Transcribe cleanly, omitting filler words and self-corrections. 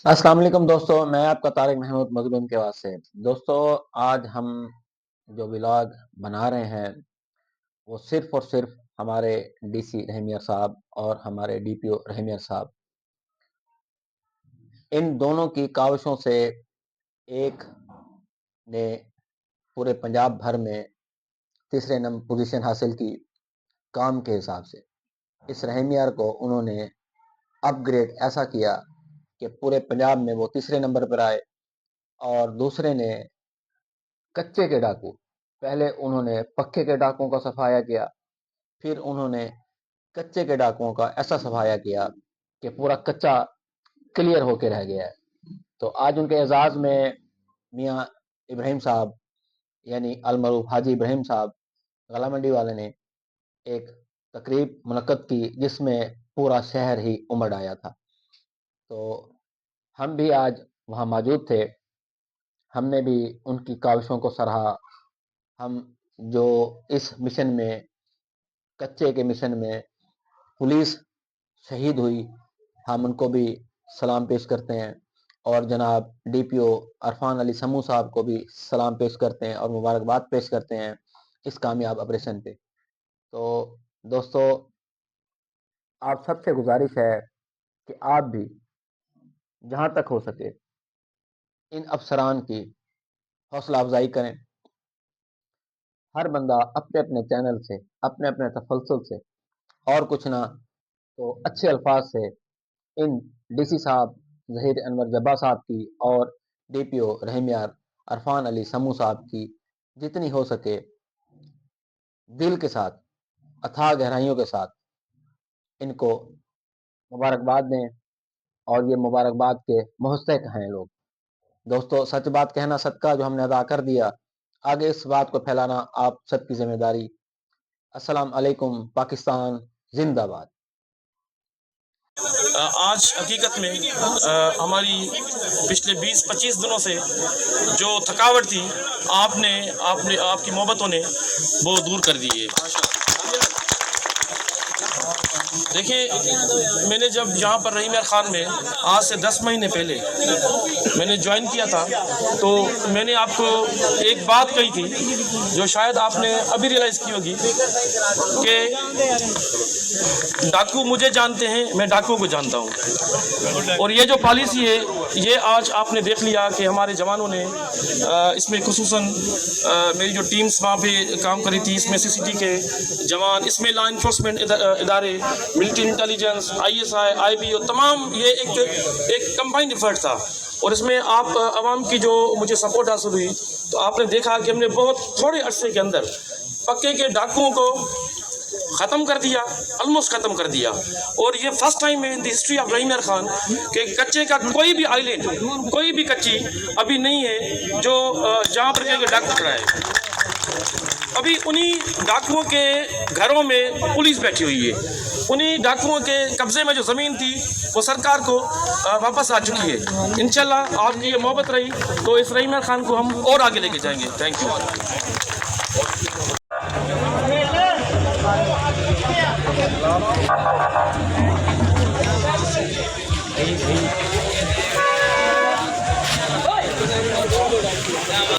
السلام علیکم دوستو، میں آپ کا طارق محمود مظلوم کے واسطے دوستو، آج ہم جو ولاگ بنا رہے ہیں وہ صرف اور صرف ہمارے ڈی سی رحمیہ صاحب اور ہمارے ڈی پی او رحمیہ صاحب، ان دونوں کی کاوشوں سے ایک نے پورے پنجاب بھر میں تیسرے نمبر پوزیشن حاصل کی کام کے حساب سے۔ اس رحمیہ کو انہوں نے اپ گریڈ ایسا کیا کہ پورے پنجاب میں وہ تیسرے نمبر پر آئے، اور دوسرے نے کچے کے ڈاکو، پہلے انہوں نے پکے کے ڈاکوں کا صفایا کیا، پھر انہوں نے کچے کے ڈاکوں کا ایسا صفایا کیا کہ پورا کچا کلیئر ہو کے رہ گیا ہے۔ تو آج ان کے اعزاز میں میاں ابراہیم صاحب یعنی المعروف حاجی ابراہیم صاحب غلہ منڈی والے نے ایک تقریب منعقد کی جس میں پورا شہر ہی امڑ آیا تھا۔ تو ہم بھی آج وہاں موجود تھے، ہم نے بھی ان کی کاوشوں کو سراہا۔ ہم جو اس مشن میں کچے کے مشن میں پولیس شہید ہوئی، ہم ان کو بھی سلام پیش کرتے ہیں، اور جناب ڈی پی او عرفان علی سمو صاحب کو بھی سلام پیش کرتے ہیں اور مبارکباد پیش کرتے ہیں اس کامیاب آپریشن پہ۔ تو دوستو، آپ سب سے گزارش ہے کہ آپ بھی جہاں تک ہو سکے ان افسران کی حوصلہ افزائی کریں۔ ہر بندہ اپنے اپنے چینل سے، اپنے اپنے تسلسل سے، اور کچھ نہ تو اچھے الفاظ سے ان ڈی سی صاحب ظہیر انور جبا صاحب کی اور ڈی پی او رحمیہ عرفان علی سمو صاحب کی جتنی ہو سکے دل کے ساتھ، اتھاہ گہرائیوں کے ساتھ ان کو مبارکباد دیں، اور یہ مبارکباد کے مستحق ہیں لوگ۔ دوستو، سچ بات کہنا صدقہ جو ہم نے ادا کر دیا، آگے اس بات کو پھیلانا آپ سب کی ذمہ داری۔ السلام علیکم، پاکستان زندہ باد۔ آج حقیقت میں ہماری پچھلے 20-25 دنوں سے جو تھکاوٹ تھی آپ کی محبتوں نے وہ دور کر دی ہے۔ دیکھیں، میں نے جب یہاں پر رحیمیہ خان میں آج سے 10 مہینے پہلے میں نے جوائن کیا تھا، تو میں نے آپ کو ایک بات کہی تھی جو شاید آپ نے ابھی ریئلائز کی ہوگی کہ ڈاکو مجھے جانتے ہیں، میں ڈاکو کو جانتا ہوں۔ اور یہ جو پالیسی ہے یہ آج آپ نے دیکھ لیا کہ ہمارے جوانوں نے اس میں خصوصاً میری جو ٹیمز وہاں پہ کام کری تھی، اس میں CCT کے جوان، اس میں لا انفورسمنٹ ادارے، ملٹری انٹیلیجنس، ISI، IB، تمام یہ ایک کمبائنڈ ایفرٹ تھا۔ اور اس میں آپ عوام کی جو مجھے سپورٹ حاصل ہوئی، تو آپ نے دیکھا کہ ہم نے بہت تھوڑے عرصے کے اندر پکے کے ڈاکوؤں کو ختم کر دیا، آلموسٹ ختم کر دیا۔ اور یہ فرسٹ ٹائم ہے ان the history of Rahimia Khan کہ کچے کا کوئی بھی آئی لینڈ، کوئی بھی کچی ابھی نہیں ہے جو جہاں پر کہ ڈاکو کھڑا ہے۔ ابھی انہی ڈاکوؤں کے گھروں میں پولیس بیٹھی ہوئی ہے، انہی ڈاکوؤں کے قبضے میں جو زمین تھی وہ سرکار کو واپس آ چکی ہے۔ انشاءاللہ آپ کی یہ محبت رہی تو اس رحیمیہ خان کو ہم اور آگے لے کے جائیں گے۔ Thank you.